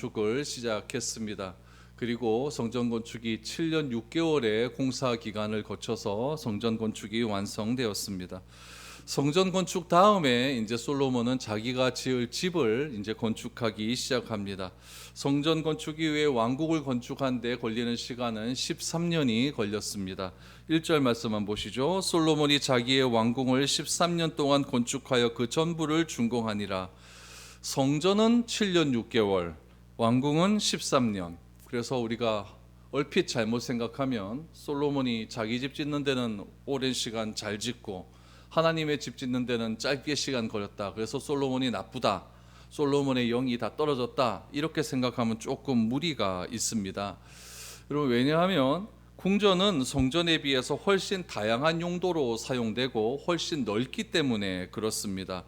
건축을 시작했습니다. 그리고 성전 건축이 7년 6개월의 공사 기간을 거쳐서 성전 건축이 완성되었습니다. 성전 건축 다음에 이제 솔로몬은 자기가 지을 집을 이제 건축하기 시작합니다. 성전 건축 이후에 왕국을 건축한 데 걸리는 시간은 13년이 걸렸습니다. 1절 말씀만 보시죠. 솔로몬이 자기의 왕궁을 13년 동안 건축하여 그 전부를 준공하니라. 성전은 7년 6개월, 왕궁은 13년. 그래서 우리가 얼핏 잘못 생각하면 솔로몬이 자기 집 짓는 데는 오랜 시간 잘 짓고 하나님의 집 짓는 데는 짧게 시간 걸렸다. 그래서 솔로몬이 나쁘다. 솔로몬의 영이 다 떨어졌다. 이렇게 생각하면 조금 무리가 있습니다. 여러분, 왜냐하면 궁전은 성전에 비해서 훨씬 다양한 용도로 사용되고 훨씬 넓기 때문에 그렇습니다.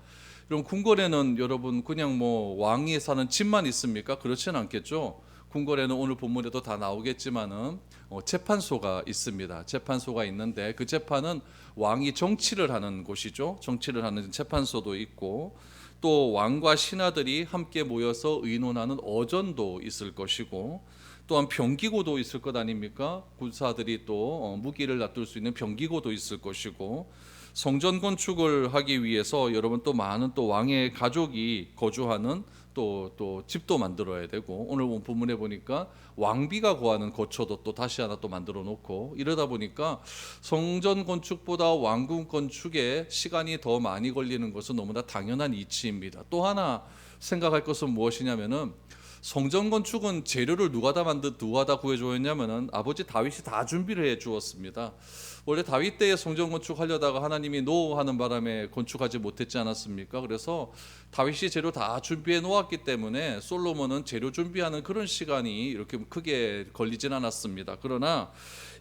그럼 궁궐에는 여러분 그냥 뭐 왕이 사는 집만 있습니까? 그렇지는 않겠죠. 궁궐에는 오늘 본문에도 다 나오겠지만은 재판소가 있습니다. 재판소가 있는데 그 재판은 왕이 정치를 하는 곳이죠. 정치를 하는 재판소도 있고 또 왕과 신하들이 함께 모여서 의논하는 어전도 있을 것이고 또한 병기고도 있을 것 아닙니까? 군사들이 또 무기를 놔둘 수 있는 병기고도 있을 것이고 성전 건축을 하기 위해서 여러분 또 많은 또 왕의 가족이 거주하는 또 집도 만들어야 되고 오늘 본문에 보니까 왕비가 거하는 거처도 또 다시 하나 또 만들어 놓고 이러다 보니까 성전 건축보다 왕궁 건축에 시간이 더 많이 걸리는 것은 너무나 당연한 이치입니다. 또 하나 생각할 것은 무엇이냐면은 성전 건축은 재료를 누가 다 구해주었냐면은 아버지 다윗이 다 준비를 해 주었습니다. 원래 다윗 때에 성전 건축하려다가 하나님이 노하는 바람에 건축하지 못했지 않았습니까? 그래서 다윗이 재료 다 준비해 놓았기 때문에 솔로몬은 재료 준비하는 그런 시간이 이렇게 크게 걸리진 않았습니다. 그러나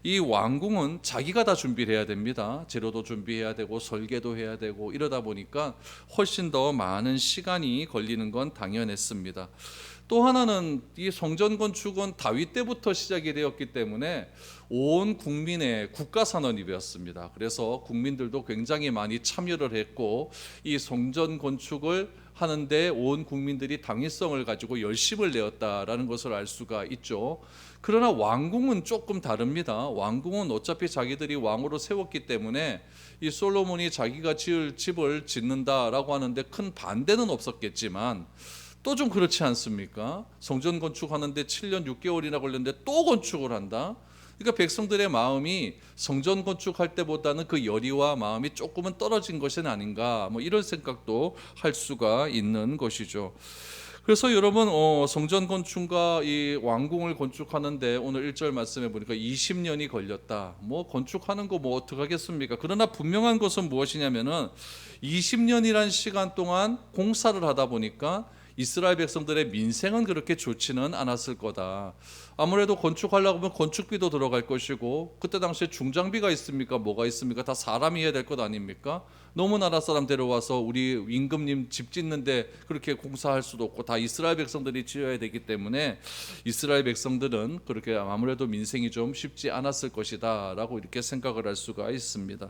이 왕궁은 자기가 다 준비를 해야 됩니다. 재료도 준비해야 되고 설계도 해야 되고 이러다 보니까 훨씬 더 많은 시간이 걸리는 건 당연했습니다. 또 하나는 이 성전 건축은 다윗 때부터 시작이 되었기 때문에 온 국민의 국가 산업이었습니다. 그래서 국민들도 굉장히 많이 참여를 했고 이 성전 건축을 하는데 온 국민들이 당위성을 가지고 열심을 내었다라는 것을 알 수가 있죠. 그러나 왕궁은 조금 다릅니다. 왕궁은 어차피 자기들이 왕으로 세웠기 때문에 이 솔로몬이 자기가 지을 집을 짓는다라고 하는데 큰 반대는 없었겠지만 또 좀 그렇지 않습니까? 성전 건축하는데 7년 6개월이나 걸렸는데 또 건축을 한다? 그러니까 백성들의 마음이 성전 건축할 때보다는 그 열의와 마음이 조금은 떨어진 것이 아닌가 뭐 이런 생각도 할 수가 있는 것이죠. 그래서 여러분 성전 건축과 이 왕궁을 건축하는데 오늘 1절 말씀해 보니까 20년이 걸렸다. 뭐 건축하는 거 뭐 어떡하겠습니까? 그러나 분명한 것은 무엇이냐면은 20년이란 시간 동안 공사를 하다 보니까 이스라엘 백성들의 민생은 그렇게 좋지는 않았을 거다. 아무래도 건축하려고 하면 건축비도 들어갈 것이고 그때 당시에 중장비가 있습니까? 뭐가 있습니까? 다 사람이 해야 될 것 아닙니까? 너무 나라 사람 데려와서 우리 임금님 집 짓는데 그렇게 공사할 수도 없고 다 이스라엘 백성들이 지어야 되기 때문에 이스라엘 백성들은 그렇게 아무래도 민생이 좀 쉽지 않았을 것이다 라고 이렇게 생각을 할 수가 있습니다.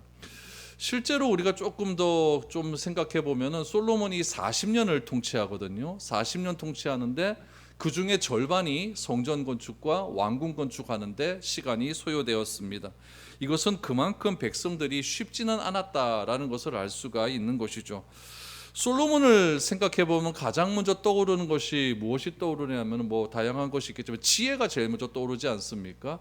실제로 우리가 조금 더 좀 생각해 보면은 솔로몬이 40년을 통치하거든요. 40년 통치하는데 그 중에 절반이 성전 건축과 왕궁 건축하는데 시간이 소요되었습니다. 이것은 그만큼 백성들이 쉽지는 않았다라는 것을 알 수가 있는 것이죠. 솔로몬을 생각해 보면 가장 먼저 떠오르는 것이 무엇이 떠오르냐면 뭐 다양한 것이 있겠지만 지혜가 제일 먼저 떠오르지 않습니까?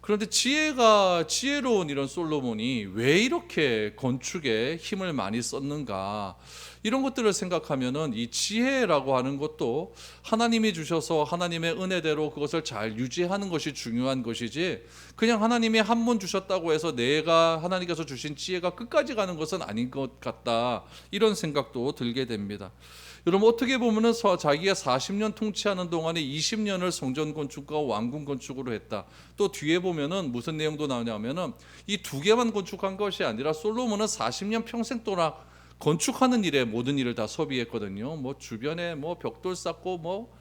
그런데 지혜로운 이런 솔로몬이 왜 이렇게 건축에 힘을 많이 썼는가? 이런 것들을 생각하면은 이 지혜라고 하는 것도 하나님이 주셔서 하나님의 은혜대로 그것을 잘 유지하는 것이 중요한 것이지 그냥 하나님이 한 번 주셨다고 해서 내가 하나님께서 주신 지혜가 끝까지 가는 것은 아닌 것 같다. 이런 생각도 들게 됩니다. 여러분 어떻게 보면은 자기가 40년 통치하는 동안에 20년을 성전 건축과 왕궁 건축으로 했다. 또 뒤에 보면은 무슨 내용도 나오냐면은 이 두 개만 건축한 것이 아니라 솔로몬은 40년 평생 동안 건축하는 일에 모든 일을 다 소비했거든요. 뭐 주변에 뭐 벽돌 쌓고 뭐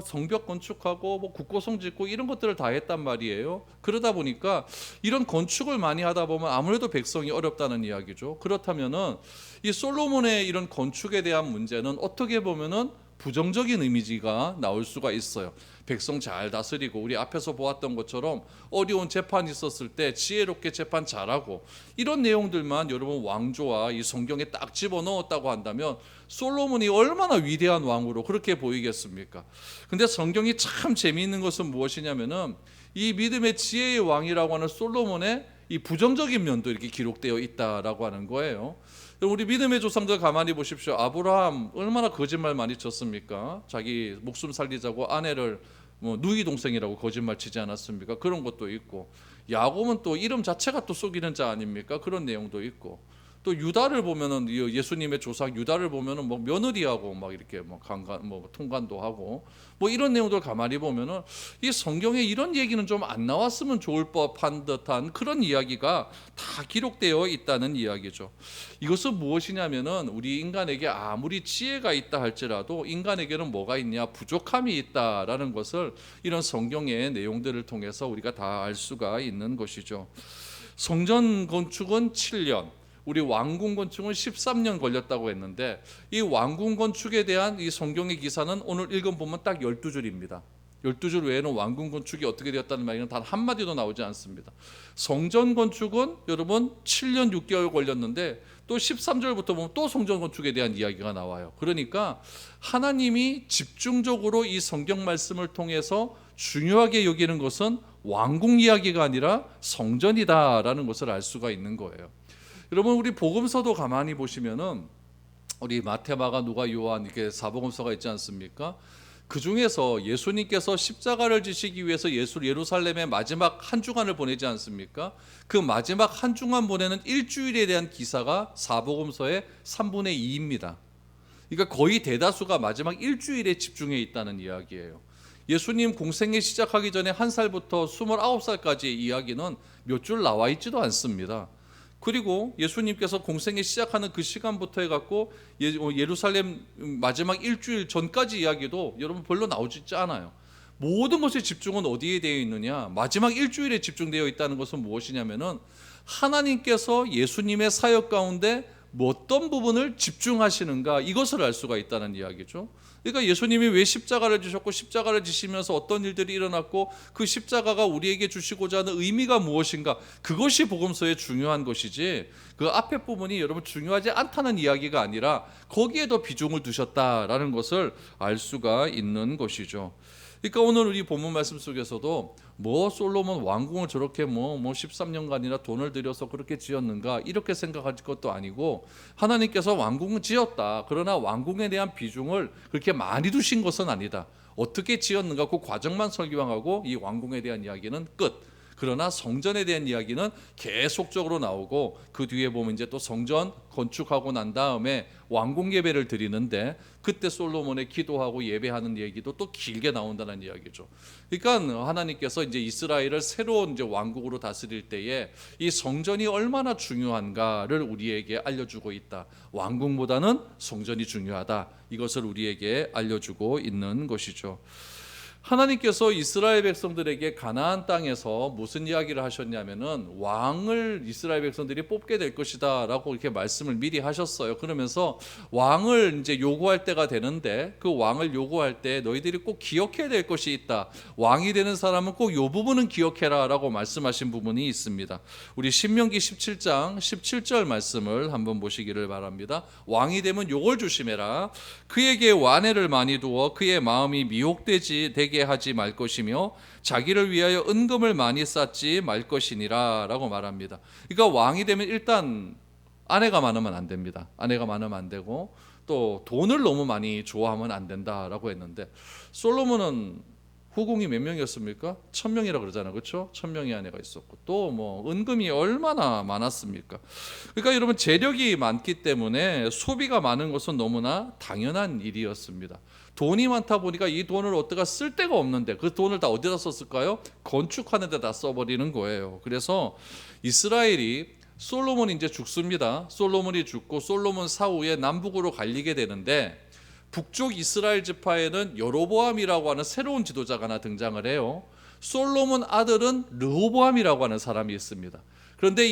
성벽 건축하고 뭐 국고성 짓고 이런 것들을 다 했단 말이에요. 그러다 보니까 이런 건축을 많이 하다 보면 아무래도 백성이 어렵다는 이야기죠. 그렇다면은 이 솔로몬의 이런 건축에 대한 문제는 어떻게 보면은 부정적인 이미지가 나올 수가 있어요. 백성 잘 다스리고 우리 앞에서 보았던 것처럼 어려운 재판이 있었을 때 지혜롭게 재판 잘하고 이런 내용들만 여러분 왕조와 이 성경에 딱 집어넣었다고 한다면 솔로몬이 얼마나 위대한 왕으로 그렇게 보이겠습니까? 근데 성경이 참 재미있는 것은 무엇이냐면은 이 믿음의 지혜의 왕이라고 하는 솔로몬의 이 부정적인 면도 이렇게 기록되어 있다라고 하는 거예요. 우리 믿음의 조상들 가만히 보십시오. 아브라함 얼마나 거짓말 많이 쳤습니까? 자기 목숨 살리자고 아내를 누이 동생이라고 거짓말 치지 않았습니까? 그런 것도 있고, 야곱은 또 이름 자체가 또 속이는 자 아닙니까? 그런 내용도 있고, 또 유다를 보면은 예수님의 조상 유다를 보면은 뭐 며느리하고 막 이렇게 뭐 통관도 하고 뭐 이런 내용들 가만히 보면은 이 성경에 이런 얘기는 좀 안 나왔으면 좋을 법한 듯한 그런 이야기가 다 기록되어 있다는 이야기죠. 이것은 무엇이냐면은 우리 인간에게 아무리 지혜가 있다 할지라도 인간에게는 뭐가 있냐? 부족함이 있다라는 것을 이런 성경의 내용들을 통해서 우리가 다 알 수가 있는 것이죠. 성전 건축은 7년, 우리 왕궁 건축은 13년 걸렸다고 했는데 이 왕궁 건축에 대한 이 성경의 기사는 오늘 읽어보면 딱 12줄입니다. 12줄 외에는 왕궁 건축이 어떻게 되었다는 말은 단 한마디도 나오지 않습니다. 성전 건축은 여러분 7년 6개월 걸렸는데 또 13절부터 보면 또 성전 건축에 대한 이야기가 나와요. 그러니까 하나님이 집중적으로 이 성경 말씀을 통해서 중요하게 여기는 것은 왕궁 이야기가 아니라 성전이다라는 것을 알 수가 있는 거예요. 여러분 우리 복음서도 가만히 보시면은 우리 마태, 마가, 누가, 요한 이렇게 사복음서가 있지 않습니까? 그 중에서 예수님께서 십자가를 지시기 위해서 예루살렘에 마지막 한 주간을 보내지 않습니까? 그 마지막 한 주간 보내는 일주일에 대한 기사가 사복음서의 3분의 2입니다. 그러니까 거의 대다수가 마지막 일주일에 집중해 있다는 이야기예요. 예수님 공생애 시작하기 전에 1살부터 29살까지의 이야기는 몇 줄 나와 있지도 않습니다. 그리고 예수님께서 공생애 시작하는 그 시간부터 해갖고 예루살렘 마지막 일주일 전까지 이야기도 여러분 별로 나오지 않아요. 모든 것의 집중은 어디에 되어 있느냐? 마지막 일주일에 집중되어 있다는 것은 무엇이냐면은 하나님께서 예수님의 사역 가운데 어떤 부분을 집중하시는가 이것을 알 수가 있다는 이야기죠. 그러니까 예수님이 왜 십자가를 지셨고 십자가를 지시면서 어떤 일들이 일어났고 그 십자가가 우리에게 주시고자 하는 의미가 무엇인가, 그것이 복음서의 중요한 것이지 그 앞에 부분이 여러분 중요하지 않다는 이야기가 아니라 거기에 더 비중을 두셨다라는 것을 알 수가 있는 것이죠. 그러니까 오늘 우리 본문 말씀 속에서도 뭐 솔로몬 왕궁을 저렇게 뭐 13년간이나 돈을 들여서 그렇게 지었는가 이렇게 생각할 것도 아니고, 하나님께서 왕궁을 지었다. 그러나 왕궁에 대한 비중을 그렇게 많이 두신 것은 아니다. 어떻게 지었는가 그 과정만 설명하고 이 왕궁에 대한 이야기는 끝. 그러나 성전에 대한 이야기는 계속적으로 나오고 그 뒤에 보면 이제 또 성전 건축하고 난 다음에 왕궁 예배를 드리는데 그때 솔로몬의 기도하고 예배하는 얘기도 또 길게 나온다는 이야기죠. 그러니까 하나님께서 이제 이스라엘을 새로운 이제 왕국으로 다스릴 때에 이 성전이 얼마나 중요한가를 우리에게 알려주고 있다. 왕궁보다는 성전이 중요하다. 이것을 우리에게 알려주고 있는 것이죠. 하나님께서 이스라엘 백성들에게 가나안 땅에서 무슨 이야기를 하셨냐면은 왕을 이스라엘 백성들이 뽑게 될 것이다라고 이렇게 말씀을 미리 하셨어요. 그러면서 왕을 이제 요구할 때가 되는데 그 왕을 요구할 때 너희들이 꼭 기억해야 될 것이 있다. 왕이 되는 사람은 꼭 요 부분은 기억해라라고 말씀하신 부분이 있습니다. 우리 신명기 17장 17절 말씀을 한번 보시기를 바랍니다. 왕이 되면 요걸 조심해라. 그에게 완해를 많이 두어 그의 마음이 미혹되게 하지 말 것이며 자기를 위하여 은금을 많이 쌓지 말 것이니라 라고 말합니다. 그러니까 왕이 되면 일단 아내가 많으면 안 됩니다. 아내가 많으면 안 되고 또 돈을 너무 많이 좋아하면 안 된다라고 했는데 솔로몬은 후궁이 몇 명이었습니까? 1000명이라고 그러잖아요. 그렇죠? 1000명의 아내가 있었고 또 뭐 은금이 얼마나 많았습니까? 그러니까 여러분 재력이 많기 때문에 소비가 많은 것은 너무나 당연한 일이었습니다. 돈이 많다 보니까 이 돈을 어디가 쓸 데가 없는데 그 돈을 다 어디다 썼을까요? 건축하는 데다 써버리는 거예요. 그래서 이스라엘이 솔로몬이 이제 죽습니다. 솔로몬이 죽고 솔로몬 사후에 남북으로 갈리게 되는데 북쪽 이스라엘 지파에는 여로보암이라고 하는 새로운 지도자가 하나 등장을 해요. 솔로몬 아들은 르호보암이라고 하는 사람이 있습니다. 그런데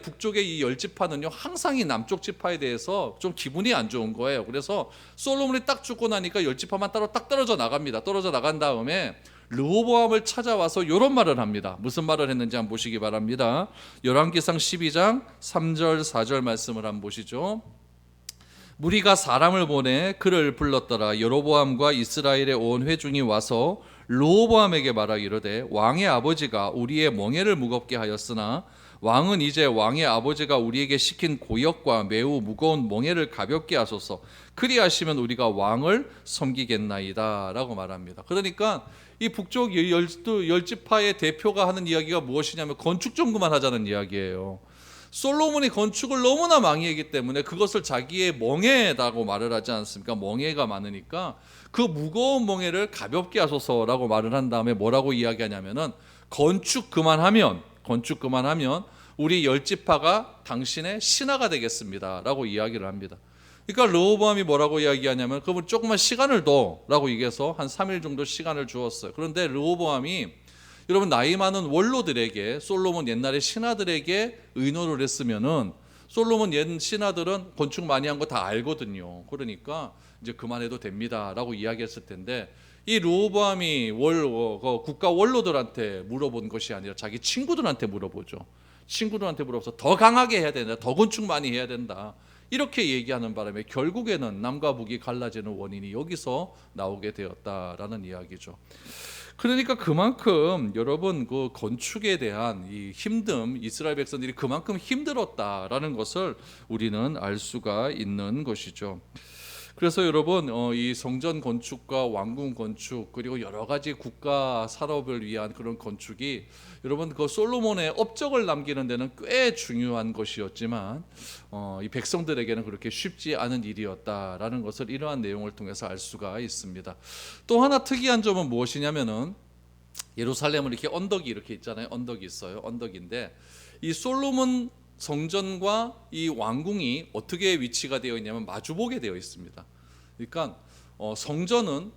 북쪽의 이 열 지파는요, 항상 이 남쪽 지파에 대해서 좀 기분이 안 좋은 거예요. 그래서 솔로몬이 딱 죽고 나니까 열 지파만 따로 딱 떨어져 나갑니다. 떨어져 나간 다음에 르호보암을 찾아와서 이런 말을 합니다. 무슨 말을 했는지 한번 보시기 바랍니다. 열왕기상 12장 3절 4절 말씀을 한번 보시죠. 무리가 사람을 보내 그를 불렀더라. 여로보암과 이스라엘의 온 회중이 와서 르호보암에게 말하기로되 왕의 아버지가 우리의 멍에를 무겁게 하였으나 왕은 이제 왕의 아버지가 우리에게 시킨 고역과 매우 무거운 멍에를 가볍게 하소서. 그리하시면 우리가 왕을 섬기겠나이다 라고 말합니다. 그러니까 이 북쪽 열 지파의 대표가 하는 이야기가 무엇이냐면 건축 정도만 하자는 이야기예요. 솔로몬이 건축을 너무나 많이 했기 때문에 그것을 자기의 멍에라고 말을 하지 않습니까? 멍에가 많으니까 그 무거운 멍에를 가볍게 하소서라고 말을 한 다음에 뭐라고 이야기하냐면은 건축 그만하면 우리 열 지파가 당신의 신하가 되겠습니다라고 이야기를 합니다. 그러니까 르호보암이 뭐라고 이야기하냐면 그분 조금만 시간을 둬라고 얘기해서 한 3일 정도 시간을 주었어요. 그런데 르호보암이 여러분 나이 많은 원로들에게 솔로몬 옛날에 신하들에게 의논을 했으면은 솔로몬 옛 신하들은 건축 많이 한 거 다 알거든요. 그러니까 이제 그만해도 됩니다라고 이야기했을 텐데 이 르호보암이 국가 원로들한테 물어본 것이 아니라 자기 친구들한테 물어보죠. 친구들한테 물어봐서 더 강하게 해야 된다. 더 건축 많이 해야 된다. 이렇게 얘기하는 바람에 결국에는 남과 북이 갈라지는 원인이 여기서 나오게 되었다라는 이야기죠. 그러니까 그만큼 여러분 그 건축에 대한 이 힘듦, 이스라엘 백성들이 그만큼 힘들었다라는 것을 우리는 알 수가 있는 것이죠. 그래서 여러분 이 성전 건축과 왕궁 건축 그리고 여러 가지 국가 산업을 위한 그런 건축이 여러분 그 솔로몬의 업적을 남기는 데는 꽤 중요한 것이었지만 이 백성들에게는 그렇게 쉽지 않은 일이었다라는 것을 이러한 내용을 통해서 알 수가 있습니다. 또 하나 특이한 점은 무엇이냐면은 예루살렘은 이렇게 언덕이 이렇게 있잖아요. 언덕이 있어요. 언덕인데 이 솔로몬 성전과 이 왕궁이 어떻게 위치가 되어 있냐면 마주보게 되어 있습니다. 그러니까 성전은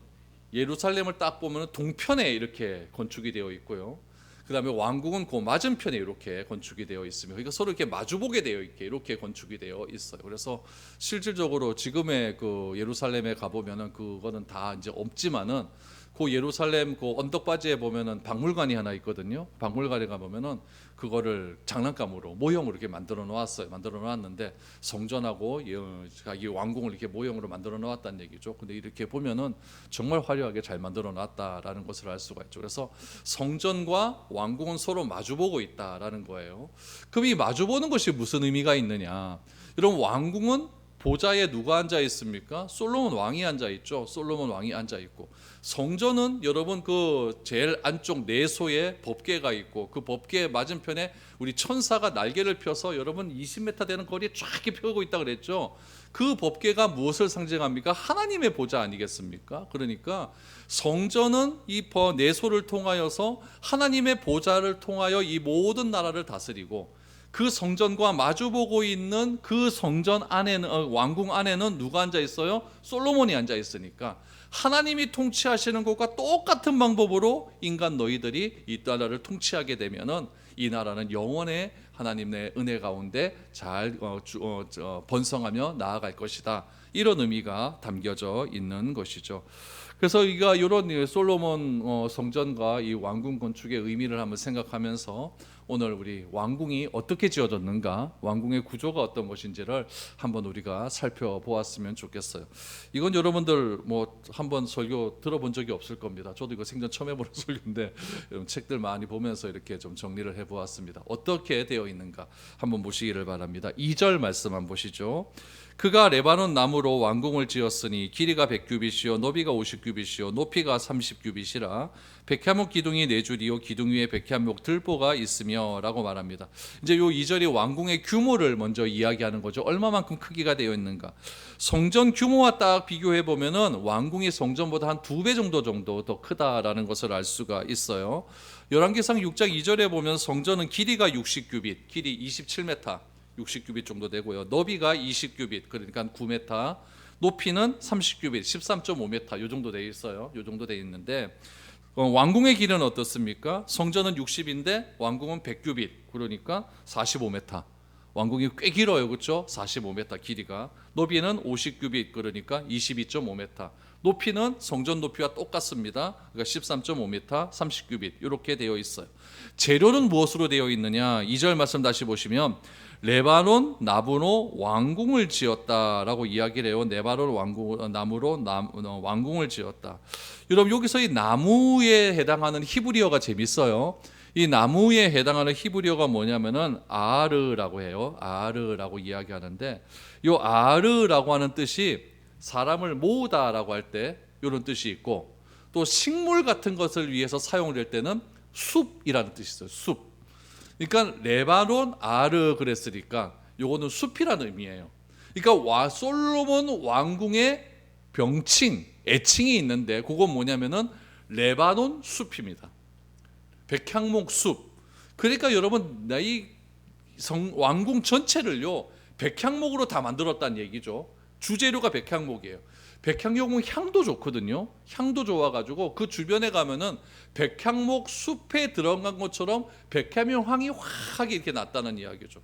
예루살렘을 딱 보면 동편에 이렇게 건축이 되어 있고요. 그 다음에 왕궁은 그 맞은편에 이렇게 건축이 되어 있으며 그러니까 서로 이렇게 마주보게 되어 있게 이렇게 건축이 되어 있어요. 그래서 실질적으로 지금의 그 예루살렘에 가보면은 그거는 다 이제 없지만은 그 예루살렘 그 언덕바지에 보면은 박물관이 하나 있거든요. 박물관에 가보면은 그거를 장난감으로 모형으로 이렇게 만들어 놓았어요. 만들어 놓았는데 성전하고 이 왕궁을 이렇게 모형으로 만들어 놓았다는 얘기죠. 근데 이렇게 보면은 정말 화려하게 잘 만들어 놨다라는 것을 알 수가 있죠. 그래서 성전과 왕궁은 서로 마주보고 있다라는 거예요. 그럼 이 마주보는 것이 무슨 의미가 있느냐? 여러분 왕궁은 보좌에 누가 앉아 있습니까? 솔로몬 왕이 앉아 있죠. 솔로몬 왕이 앉아 있고 성전은 여러분 그 제일 안쪽 내소에 법궤가 있고 그 법궤 맞은편에 우리 천사가 날개를 펴서 여러분 20m 되는 거리에 쫙 이렇게 펴고 있다 그랬죠. 그 법궤가 무엇을 상징합니까? 하나님의 보좌 아니겠습니까? 그러니까 성전은 이 내소를 통하여서 하나님의 보좌를 통하여 이 모든 나라를 다스리고 그 성전과 마주보고 있는 그 성전 안에는 왕궁 안에는 누가 앉아 있어요? 솔로몬이 앉아 있으니까 하나님이 통치하시는 것과 똑같은 방법으로 인간 너희들이 이 나라를 통치하게 되면은 이 나라는 영원의 하나님의 은혜 가운데 잘 번성하며 나아갈 것이다. 이런 의미가 담겨져 있는 것이죠. 그래서 이런 솔로몬 성전과 이 왕궁 건축의 의미를 한번 생각하면서 오늘 우리 왕궁이 어떻게 지어졌는가, 왕궁의 구조가 어떤 것인지를 한번 우리가 살펴보았으면 좋겠어요. 이건 여러분들 뭐 한번 설교 들어본 적이 없을 겁니다. 저도 이거 생전 처음 해보는 설교인데 책들 많이 보면서 이렇게 좀 정리를 해보았습니다. 어떻게 되어 있는가 한번 보시기를 바랍니다. 2절 말씀 한번 보시죠. 그가 레바논 나무로 왕궁을 지었으니 길이가 100규빗이요 높이가 50규빗이요 높이가 30규빗이라 백향목 기둥이 4줄이요 기둥 위에 백향목 들보가 있으며 라고 말합니다. 이제 요 2절이 왕궁의 규모를 먼저 이야기하는 거죠. 얼마만큼 크기가 되어 있는가. 성전 규모와 딱 비교해 보면은 왕궁이 성전보다 한 2배 정도 더 크다라는 것을 알 수가 있어요. 열왕기상 6장 2절에 보면 성전은 길이가 60규빗, 길이 27m 60규빗 정도 되고요. 너비가 20규빗, 그러니까 9m, 높이는 30규빗, 13.5m 요 정도 돼 있어요. 요 정도 돼 있는데 왕궁의 길은 어떻습니까? 성전은 60인데 왕궁은 100규빗, 그러니까 45m. 왕궁이 꽤 길어요, 그렇죠? 45m 길이가. 높이는 50규빗, 그러니까 22.5m. 높이는 성전 높이와 똑같습니다. 그러니까 13.5m, 30규빗 이렇게 되어 있어요. 재료는 무엇으로 되어 있느냐? 2절 말씀 다시 보시면 레바논 나무로 왕궁을 지었다라고 이야기를 해요. 레바논 나무로 왕궁을 지었다. 여러분, 여기서 이 나무에 해당하는 히브리어가 재밌어요. 이 나무에 해당하는 히브리어가 뭐냐면은 아르라고 해요. 아르라고 이야기하는데, 이 아르라고 하는 뜻이 사람을 모으다라고 할 때 이런 뜻이 있고, 또 식물 같은 것을 위해서 사용될 때는 숲이라는 뜻이 있어요. 숲. 그러니까 레바논 아르 그랬으니까 요거는 숲이라는 의미예요. 그러니까 솔로몬 왕궁의 병칭, 애칭이 있는데 그건 뭐냐면은 레바논 숲입니다. 백향목 숲. 그러니까 여러분, 이 왕궁 전체를요 백향목으로 다 만들었다는 얘기죠. 주재료가 백향목이에요. 백향목은 향도 좋거든요. 향도 좋아가지고 그 주변에 가면은 백향목 숲에 들어간 것처럼 백향목 향이 확하게 이렇게 났다는 이야기죠.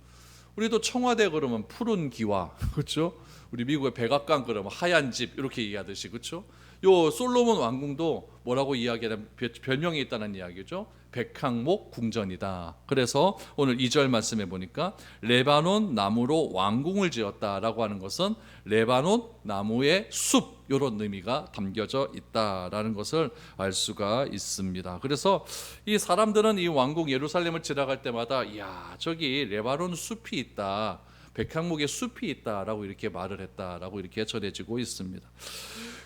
우리도 청와대 그러면 푸른 기와, 그렇죠? 우리 미국의 백악관 그러면 하얀 집 이렇게 얘기하듯이, 그렇죠? 요 솔로몬 왕궁도 뭐라고 이야기하는 별명이 있다는 이야기죠. 백향목 궁전이다. 그래서 오늘 2절 말씀해 보니까 레바논 나무로 왕궁을 지었다라고 하는 것은 레바논 나무의 숲, 이런 의미가 담겨져 있다라는 것을 알 수가 있습니다. 그래서 이 사람들은 이 왕궁 예루살렘을 지나갈 때마다 이야, 저기 레바논 숲이 있다, 백향목의 숲이 있다라고 이렇게 말을 했다라고 이렇게 전해지고 있습니다.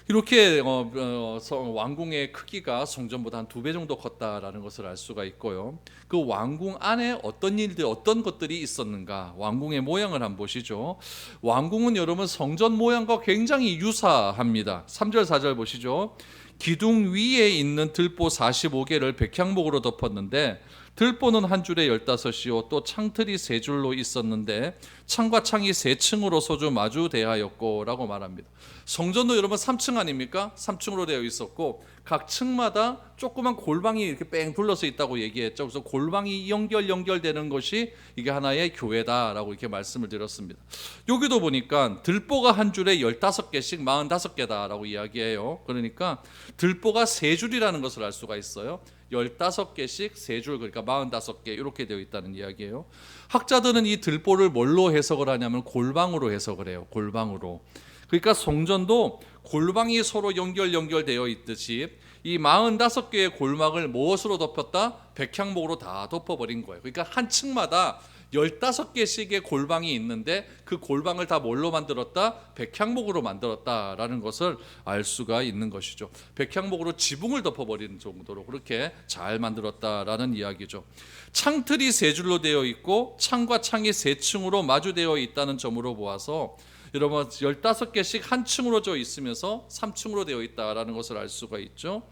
이렇게 왕궁의 크기가 성전보다 한 2배 정도 컸다라는 것을 알 수가 있고요. 그 왕궁 안에 어떤 것들이 있었는가, 왕궁의 모양을 한번 보시죠. 왕궁은 여러분 성전 모양과 굉장히 유사합니다. 3절 4절 보시죠. 기둥 위에 있는 들보 45개를 백향목으로 덮었는데 들보는 한 줄에 15이요 또 창틀이 3줄로 있었는데 창과 창이 3층으로 소주 마주 대하였고 라고 말합니다. 성전도 여러분 3층 아닙니까? 3층으로 되어 있었고 각 층마다 조그만 골방이 이렇게 뺑 둘러서 있다고 얘기했죠. 그래서 골방이 연결되는 것이 이게 하나의 교회다라고 이렇게 말씀을 드렸습니다. 여기도 보니까 들보가 한 줄에 15개씩 45개다라고 이야기해요. 그러니까 들보가 3줄이라는 것을 알 수가 있어요. 15개씩 3줄, 그러니까 45개 이렇게 되어 있다는 이야기예요. 학자들은 이 들보를 뭘로 해석을 하냐면 골방으로 해석을 해요. 골방으로. 그러니까 성전도 골방이 서로 연결되어 있듯이 이 45개의 골방을 무엇으로 덮었다? 백향목으로 다 덮어버린 거예요. 그러니까 한 층마다 15개씩의 골방이 있는데 그 골방을 다 뭘로 만들었다? 백향목으로 만들었다라는 것을 알 수가 있는 것이죠. 백향목으로 지붕을 덮어버리는 정도로 그렇게 잘 만들었다라는 이야기죠. 창틀이 3줄로 되어 있고 창과 창이 3층으로 마주되어 있다는 점으로 보아서 여러분 15개씩 한 층으로 져 있으면서 3층으로 되어 있다라는 것을 알 수가 있죠.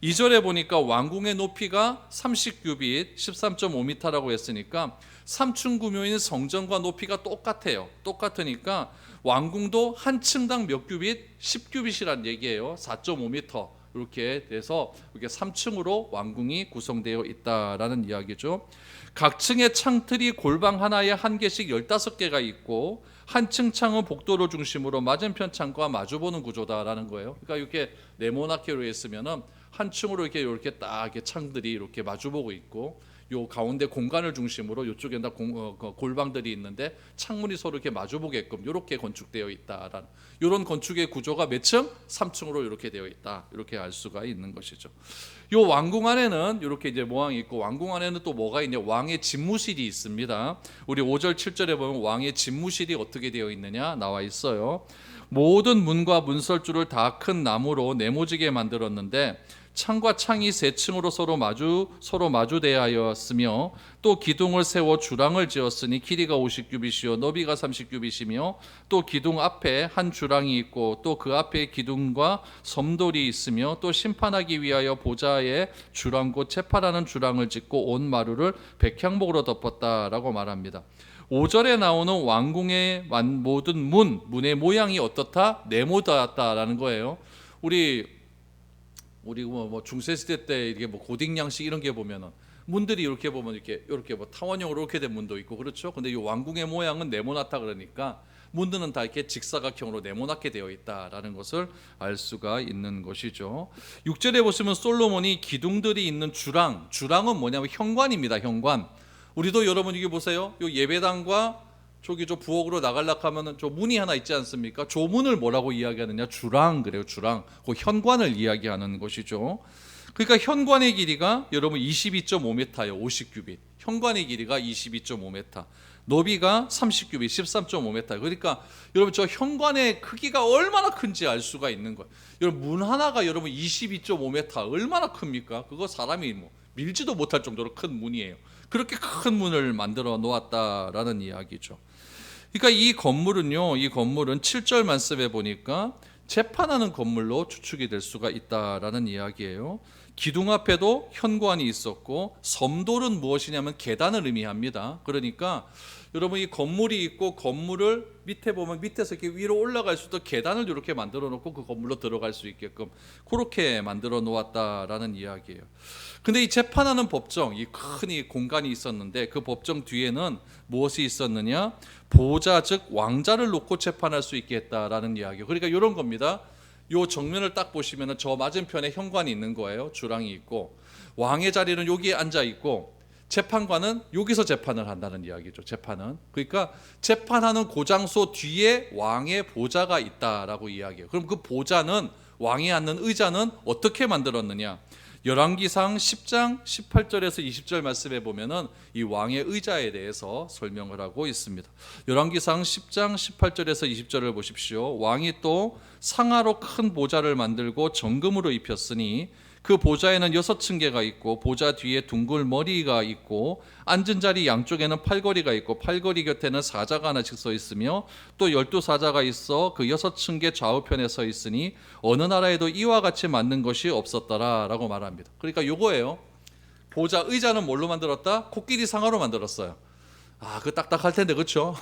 2절에 보니까 왕궁의 높이가 30규빗 13.5m라고 했으니까 3층 구묘인 성전과 높이가 똑같아요. 똑같으니까 왕궁도 한 층당 몇 규빗? 10규빗이란 얘기예요. 4.5m 이렇게 돼서 이렇게 3층으로 왕궁이 구성되어 있다라는 이야기죠. 각 층의 창틀이 골방 하나에 한 개씩 15개가 있고 한 층 창은 복도를 중심으로 맞은편 창과 마주보는 구조다라는 거예요. 그러니까 이렇게 네모나게로 했으면은 한 층으로 이렇게 딱 이렇게 창들이 이렇게 마주보고 있고 요 가운데 공간을 중심으로 이쪽에 다 골방들이 있는데 창문이 서로 이렇게 마주보게끔 이렇게 건축되어 있다라는 이런 건축의 구조가 몇 층? 3층으로 이렇게 되어 있다. 이렇게 알 수가 있는 것이죠. 요 왕궁 안에는 이렇게 이제 모양이 있고 왕궁 안에는 또 뭐가 있냐? 왕의 집무실이 있습니다. 우리 5절 7절에 보면 왕의 집무실이 어떻게 되어 있느냐 나와 있어요. 모든 문과 문설주를 다 큰 나무로 네모지게 만들었는데 창과 창이 3층으로 서로 마주대하였으며 또 기둥을 세워 주랑을 지었으니 길이가 50규빗이요 너비가 30규빗이며 또 기둥 앞에 한 주랑이 있고 또 그 앞에 기둥과 섬돌이 있으며 또 심판하기 위하여 보좌에 주랑 곧 재판하는 주랑을 짓고 온 마루를 백향목으로 덮었다라고 말합니다. 5절에 나오는 왕궁의 모든 문의 모양이 어떻다? 네모다였다라는 거예요. 우리 우리 뭐 중세 시대 때 이게 뭐 고딕 양식 이런 게 보면은 문들이 이렇게 보면 이렇게 뭐 타원형으로 이렇게 된 문도 있고 그렇죠. 근데 이 왕궁의 모양은 네모나다 그러니까 문들은 다 이렇게 직사각형으로 네모나게 되어 있다라는 것을 알 수가 있는 것이죠. 6절에 보시면 솔로몬이 기둥들이 있는 주랑은 뭐냐면 현관입니다. 현관. 우리도 여러분 이게 보세요. 요 예배당과 저기 저 부엌으로 나가려고 하면은 저 문이 하나 있지 않습니까? 조문을 뭐라고 이야기하느냐? 주랑 그래요. 주랑. 그 현관을 이야기하는 것이죠. 그러니까 현관의 길이가 여러분 22.5m예요. 50규빗. 현관의 길이가 22.5m. 너비가 30규빗, 13.5m. 그러니까 여러분 저 현관의 크기가 얼마나 큰지 알 수가 있는 거예요. 여러분 문 하나가 여러분 22.5m 얼마나 큽니까? 그거 사람이 뭐 밀지도 못할 정도로 큰 문이에요. 그렇게 큰 문을 만들어 놓았다라는 이야기죠. 그러니까 이 건물은 7절 말씀에 보니까 재판하는 건물로 추측이 될 수가 있다라는 이야기예요. 기둥 앞에도 현관이 있었고 섬돌은 무엇이냐면 계단을 의미합니다. 그러니까 여러분 이 건물이 있고 건물을 밑에 보면 밑에서 이렇게 위로 올라갈 수 있도록 계단을 이렇게 만들어 놓고 그 건물로 들어갈 수 있게끔 그렇게 만들어 놓았다라는 이야기예요. 근데 이 재판하는 법정, 이 큰 이 공간이 있었는데 그 법정 뒤에는 무엇이 있었느냐? 보좌 즉 왕자를 놓고 재판할 수 있게 했다라는 이야기예요. 그러니까 이런 겁니다. 요 정면을 딱 보시면은 저 맞은편에 현관이 있는 거예요. 주랑이 있고 왕의 자리는 여기에 앉아 있고 재판관은 여기서 재판을 한다는 이야기죠. 재판은 그러니까 재판하는 고장소 뒤에 왕의 보좌가 있다라고 이야기해요. 그럼 그 보좌는 왕이 앉는 의자는 어떻게 만들었느냐? 열왕기상 10장 18절에서 20절 말씀에 보면은 이 왕의 의자에 대해서 설명을 하고 있습니다. 열왕기상 10장 18절에서 20절을 보십시오. 왕이 또 상하로 큰 보좌를 만들고 정금으로 입혔으니 그 보좌에는 6층계가 있고 보좌 뒤에 둥글 머리가 있고 앉은 자리 양쪽에는 팔걸이가 있고 팔걸이 곁에는 사자가 하나씩 서 있으며 또 12사자가 있어 그 6층계 좌우편에 서 있으니 어느 나라에도 이와 같이 만든 것이 없었더라 라고 말합니다. 그러니까 요거예요. 보좌 의자는 뭘로 만들었다? 코끼리 상하로 만들었어요. 그 딱딱할 텐데 그렇죠?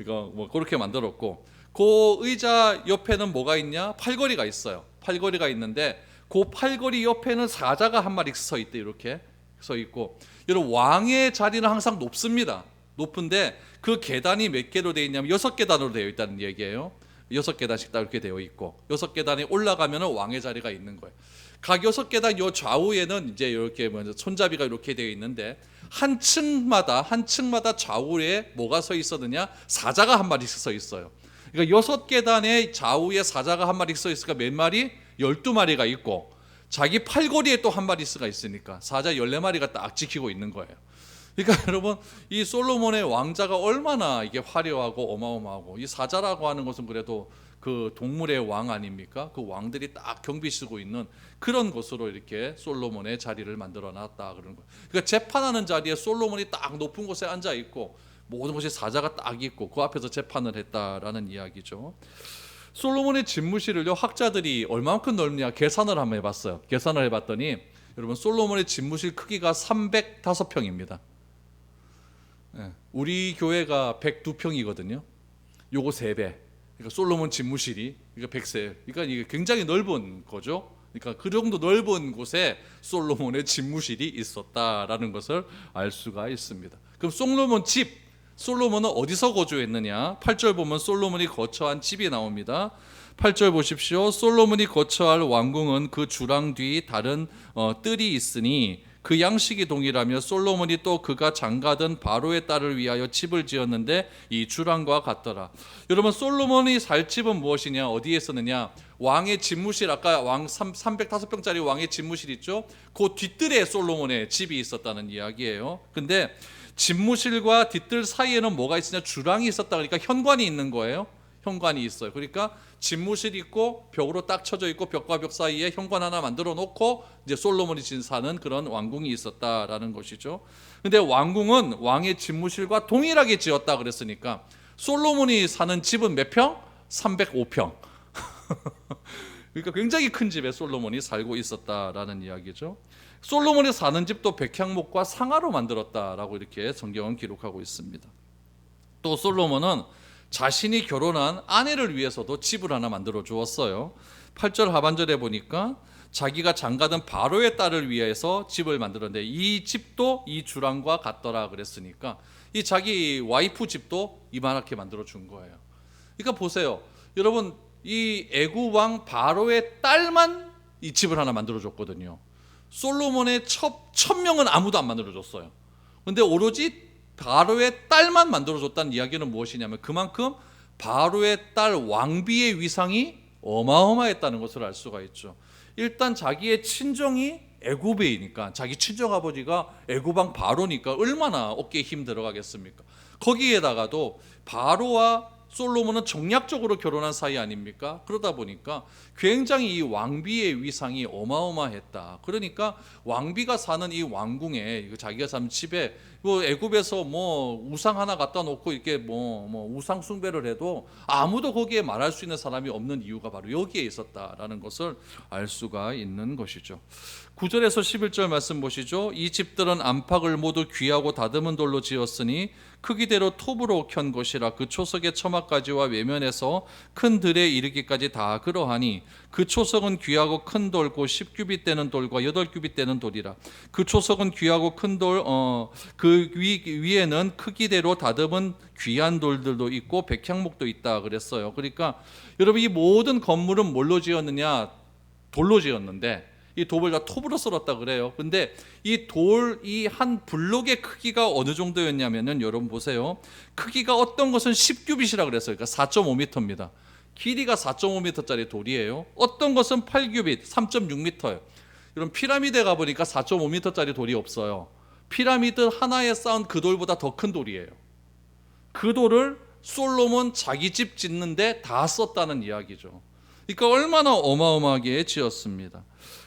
이거 뭐 그렇게 만들었고 그 의자 옆에는 뭐가 있냐? 팔걸이가 있어요. 팔걸이가 있는데 그 팔걸이 옆에는 사자가 한 마리 서 있대. 이렇게 서 있고 여러분 왕의 자리는 항상 높습니다. 높은데 그 계단이 몇 개로 되어 있냐면 6계단으로 되어 있다는 얘기예요. 6계단씩 다 이렇게 되어 있고 6계단에 올라가면 왕의 자리가 있는 거예요. 각 6계단 요 좌우에는 이제 이렇게 먼저 손잡이가 이렇게 되어 있는데 한 층마다 좌우에 뭐가 서 있었느냐? 사자가 한 마리씩 서 있어요. 그러니까 6계단에 좌우에 사자가 한 마리 서 있으니까 몇 마리? 12마리가 있고 자기 팔걸이에 또 한 마리가 있으니까 사자 14마리가 딱 지키고 있는 거예요. 그러니까 여러분 이 솔로몬의 왕자가 얼마나 이게 화려하고 어마어마하고 이 사자라고 하는 것은 그래도 그 동물의 왕 아닙니까? 그 왕들이 딱 경비쓰고 있는 그런 곳으로 이렇게 솔로몬의 자리를 만들어 놨다 그러는 거예요. 그러니까 재판하는 자리에 솔로몬이 딱 높은 곳에 앉아 있고 모든 것이 사자가 딱 있고 그 앞에서 재판을 했다라는 이야기죠. 솔로몬의 집무실을요 학자들이 얼마만큼 넓냐 계산을 한번 해봤어요. 계산을 해봤더니 여러분 솔로몬의 집무실 크기가 305평입니다. 우리 교회가 102평이거든요. 요거 3배. 그러니까 솔로몬 집무실이 그러니까 100세. 그러니까 이게 굉장히 넓은 거죠. 그러니까 그 정도 넓은 곳에 솔로몬의 집무실이 있었다라는 것을 알 수가 있습니다. 그럼 솔로몬은 어디서 거주했느냐? 8절 보면 솔로몬이 거처한 집이 나옵니다. 8절 보십시오. 솔로몬이 거처할 왕궁은 그 주랑 뒤 다른 뜰이 있으니 그 양식이 동일하며 솔로몬이 또 그가 장가든 바로의 딸을 위하여 집을 지었는데 이 주랑과 같더라. 여러분 솔로몬이 살 집은 무엇이냐? 어디에 있었느냐? 왕의 집무실, 아까 왕 305평짜리 왕의 집무실 있죠? 그 뒷뜰에 솔로몬의 집이 있었다는 이야기예요. 근데 집무실과 뒷뜰 사이에는 뭐가 있으냐? 주랑이 있었다. 그러니까 현관이 있는 거예요. 현관이 있어요. 그러니까 집무실 있고 벽으로 딱 쳐져 있고 벽과 벽 사이에 현관 하나 만들어 놓고 이제 솔로몬이 사는 그런 왕궁이 있었다라는 것이죠. 근데 왕궁은 왕의 집무실과 동일하게 지었다 그랬으니까 솔로몬이 사는 집은 몇 평? 305평. 그러니까 굉장히 큰 집에 솔로몬이 살고 있었다라는 이야기죠. 솔로몬이 사는 집도 백향목과 상아로 만들었다라고 이렇게 성경은 기록하고 있습니다. 또 솔로몬은 자신이 결혼한 아내를 위해서도 집을 하나 만들어 주었어요. 8절 하반절에 보니까 자기가 장가든 바로의 딸을 위해서 집을 만들었는데 이 집도 이 주랑과 같더라 그랬으니까 이 자기 와이프 집도 이만하게 만들어 준 거예요. 그러니까 보세요, 여러분, 이 애굽 왕 바로의 딸만 이 집을 하나 만들어 줬거든요. 솔로몬의 1000명은 아무도 안 만들어 줬어요. 근데 오로지 바로의 딸만 만들어 줬다는 이야기는 무엇이냐면 그만큼 바로의 딸 왕비의 위상이 어마어마했다는 것을 알 수가 있죠. 일단 자기의 친정이 애굽이니까, 자기 친정 아버지가 애굽 왕 바로니까 얼마나 어깨에 힘 들어가겠습니까? 거기에다가도 바로와 솔로몬은 정략적으로 결혼한 사이 아닙니까? 그러다 보니까 굉장히 이 왕비의 위상이 어마어마했다. 그러니까 왕비가 사는 이 왕궁에, 자기가 사는 집에 뭐 애굽에서 뭐 우상 하나 갖다 놓고 이렇게 뭐 우상 숭배를 해도 아무도 거기에 말할 수 있는 사람이 없는 이유가 바로 여기에 있었다라는 것을 알 수가 있는 것이죠. 9절에서 11절 말씀 보시죠. 이 집들은 안팎을 모두 귀하고 다듬은 돌로 지었으니 크기대로 톱으로 켠 것이라. 그 초석의 처마까지와 외면에서 큰 들에 이르기까지 다 그러하니 그 초석은 귀하고 큰 돌 곧 10규빗 되는 돌과 8규빗 되는 돌이라. 그 초석은 귀하고 큰 돌, 그 위에는 크기대로 다듬은 귀한 돌들도 있고 백향목도 있다 그랬어요. 그러니까 여러분, 이 모든 건물은 뭘로 지었느냐? 돌로 지었는데 이 돌을 다 톱으로 썰었다 그래요. 근데 이 돌, 이 한 블록의 크기가 어느 정도였냐면은, 여러분 보세요, 크기가 어떤 것은 10규빗이라 그랬어요. 그러니까 4.5m입니다. 길이가 4.5m짜리 돌이에요. 어떤 것은 8규빗, 3.6m예요. 여러분, 피라미드에 가보니까 4.5m짜리 돌이 없어요. 피라미드 하나에 쌓은 그 돌보다 더 큰 돌이에요. 그 돌을 솔로몬 자기 집 짓는데 다 썼다는 이야기죠. 그러니까 얼마나 어마어마하게 지었습니다.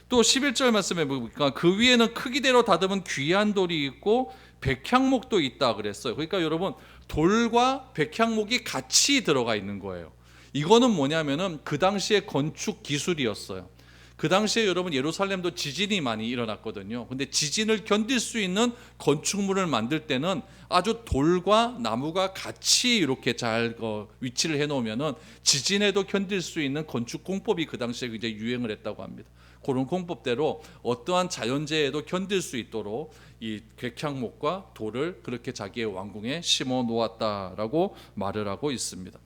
또 11절 말씀해 보니까 그 위에는 크기대로 다듬은 귀한 돌이 있고 백향목도 있다 그랬어요. 그러니까 여러분, 돌과 백향목이 같이 들어가 있는 거예요. 이거는 뭐냐면은 그 당시의 건축 기술이었어요. 그 당시에 여러분, 예루살렘도 지진이 많이 일어났거든요. 근데 지진을 견딜 수 있는 건축물을 만들 때는 아주 돌과 나무가 같이 이렇게 잘 위치를 해놓으면은 지진에도 견딜 수 있는 건축 공법이 그 당시에 굉장히 유행을 했다고 합니다. 그런 공법대로 어떠한 자연재해에도 견딜 수 있도록 이 백향목과 돌을 그렇게 자기의 왕궁에 심어 놓았다라고 말을 하고 있습니다.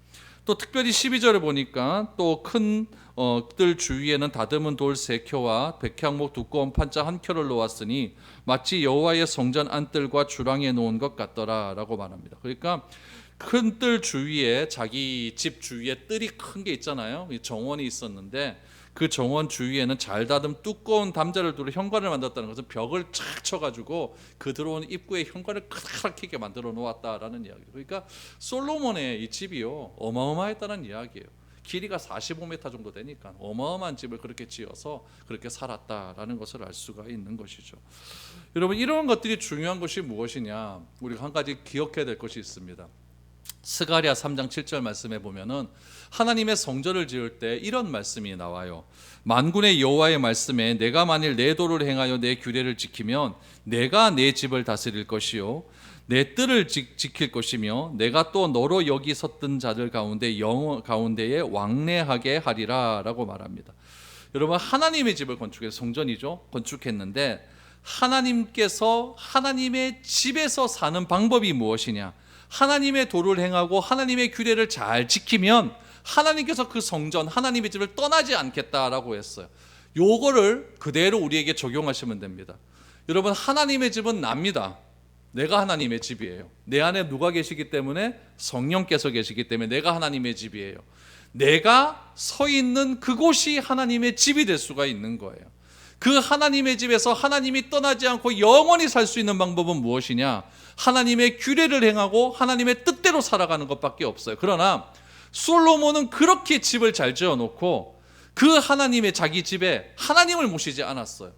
또 특별히 12절에 보니까 또 큰 뜰 주위에는 다듬은 돌 3켜와 백향목 두꺼운 판자 1켜를 놓았으니 마치 여호와의 성전 안뜰과 주랑에 놓은 것 같더라라고 말합니다. 그러니까 큰 뜰 주위에, 자기 집 주위에 뜰이 큰 게 있잖아요. 정원이 있었는데 그 정원 주위에는 잘 다듬 두꺼운 담자를 두르 현관을 만들었다는 것은 벽을 착 쳐가지고 그 들어오는 입구에 현관을 크게 만들어 놓았다라는 이야기예요. 그러니까 솔로몬의 이 집이요, 어마어마했다는 이야기예요. 길이가 45m 정도 되니까 어마어마한 집을 그렇게 지어서 그렇게 살았다라는 것을 알 수가 있는 것이죠. 여러분, 이런 것들이 중요한 것이 무엇이냐? 우리가 한 가지 기억해야 될 것이 있습니다. 스가랴 3장 7절 말씀에 보면은 하나님의 성전을 지을 때 이런 말씀이 나와요. 만군의 여호와의 말씀에 내가 만일 내 도를 행하여 내 규례를 지키면 내가 내 집을 다스릴 것이요 내 뜰을 지킬 것이며 내가 또 너로 여기 섰던 자들 가운데 영어 가운데에 왕래하게 하리라 라고 말합니다. 여러분, 하나님의 집을 건축해서, 성전이죠, 건축했는데 하나님께서 하나님의 집에서 사는 방법이 무엇이냐? 하나님의 도를 행하고 하나님의 규례를 잘 지키면 하나님께서 그 성전, 하나님의 집을 떠나지 않겠다라고 했어요. 요거를 그대로 우리에게 적용하시면 됩니다. 여러분, 하나님의 집은 납니다. 내가 하나님의 집이에요. 내 안에 누가 계시기 때문에? 성령께서 계시기 때문에 내가 하나님의 집이에요. 내가 서 있는 그곳이 하나님의 집이 될 수가 있는 거예요. 그 하나님의 집에서 하나님이 떠나지 않고 영원히 살 수 있는 방법은 무엇이냐? 하나님의 규례를 행하고 하나님의 뜻대로 살아가는 것밖에 없어요. 그러나 솔로몬은 그렇게 집을 잘 지어놓고 그 하나님의 자기 집에 하나님을 모시지 않았어요.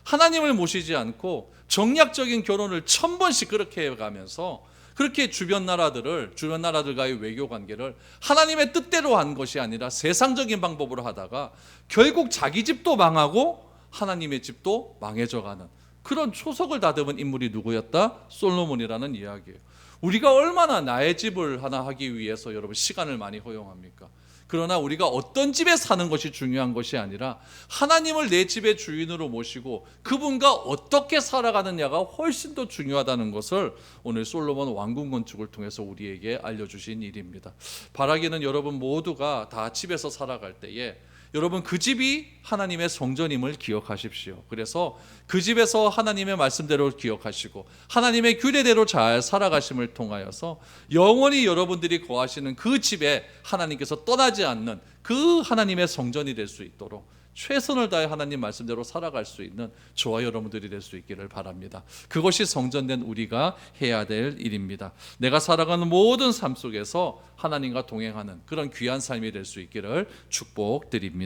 하나님을 모시지 않고 정략적인 결혼을 1000번씩 그렇게 해가면서 그렇게 주변 나라들과의 외교 관계를 하나님의 뜻대로 한 것이 아니라 세상적인 방법으로 하다가 결국 자기 집도 망하고 하나님의 집도 망해져가는 그런 초석을 다듬은 인물이 누구였다? 솔로몬이라는 이야기예요. 우리가 얼마나 나의 집을 하나 하기 위해서 여러분 시간을 많이 허용합니까? 그러나 우리가 어떤 집에 사는 것이 중요한 것이 아니라 하나님을 내 집의 주인으로 모시고 그분과 어떻게 살아가느냐가 훨씬 더 중요하다는 것을 오늘 솔로몬 왕궁 건축을 통해서 우리에게 알려주신 일입니다. 바라기는 여러분 모두가 다 집에서 살아갈 때에 여러분 그 집이 하나님의 성전임을 기억하십시오. 그래서 그 집에서 하나님의 말씀대로 기억하시고 하나님의 규례대로 잘 살아가심을 통하여서 영원히 여러분들이 거하시는 그 집에 하나님께서 떠나지 않는 그 하나님의 성전이 될 수 있도록 최선을 다해 하나님 말씀대로 살아갈 수 있는 저와 여러분들이 될 수 있기를 바랍니다. 그것이 성전된 우리가 해야 될 일입니다. 내가 살아가는 모든 삶 속에서 하나님과 동행하는 그런 귀한 삶이 될 수 있기를 축복드립니다.